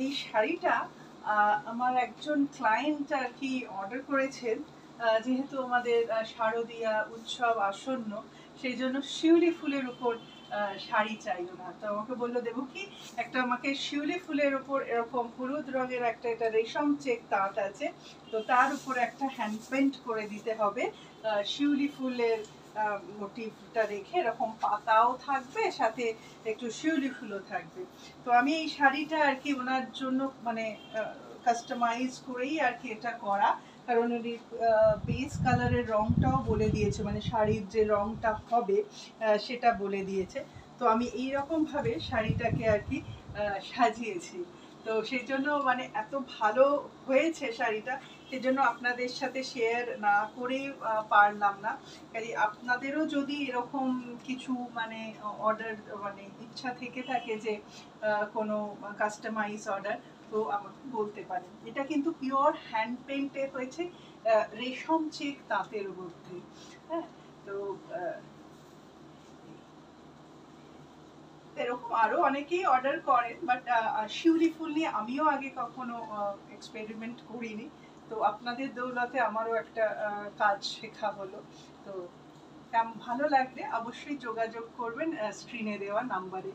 এই শাড়িটা আমার একজন ক্লায়েন্ট আর কি অর্ডার করেছেন, যেহেতু আমাদের শারদীয়া উৎসব আসন্ন, সেই জন্য শিউলি ফুলের উপর শাড়ি চাই ওনার। তো আমাকে বললো, দেবো কি একটা আমাকে শিউলি ফুলের উপর এরকম হলুদ রঙের একটা এটা রেশম চেক তাঁত আছে, তো তার উপর একটা হ্যান্ড পেন্ট করে দিতে হবে শিউলি ফুলের মোটিভটা রেখে, এরকম পাতাও থাকবে সাথে একটু শিউলি ফুলও থাকবে। তো আমি এই শাড়িটা আর কি ওনার জন্য মানে কাস্টমাইজ করেই আর কি এটা করা, কারণ উনি বেস কালারের রংটাও বলে দিয়েছে, মানে শাড়ির যে রংটা হবে সেটা বলে দিয়েছে। তো আমি এই রকম ভাবে শাড়িটাকে আর কি সাজিয়েছি। তো সেই জন্য মানে এত ভালো হয়েছে শাড়িটা, সেই জন্য আপনাদের সাথে শেয়ার না করেই পারলাম না। কাজে আপনাদেরও যদি এরকম কিছু মানে অর্ডার মানে ইচ্ছা থেকে থাকে যে কোনো কাস্টমাইজ অর্ডার, তো আমাকে বলতে পারেন। এটা কিন্তু পিওর হ্যান্ড পেইন্টে হয়েছে, রেশম চেক তাঁতের মধ্যে। হ্যাঁ, তো এরকম আরো অনেকেই অর্ডার করেন, বাট শিউলি ফুল নিয়ে আমিও আগে কখনো এক্সপেরিমেন্ট করিনি। তো আপনাদের দৌলতে আমারও একটা কাজ শেখা হলো। তো ভালো লাগলে অবশ্যই যোগাযোগ করবেন স্ক্রিনে দেওয়া নাম্বারে।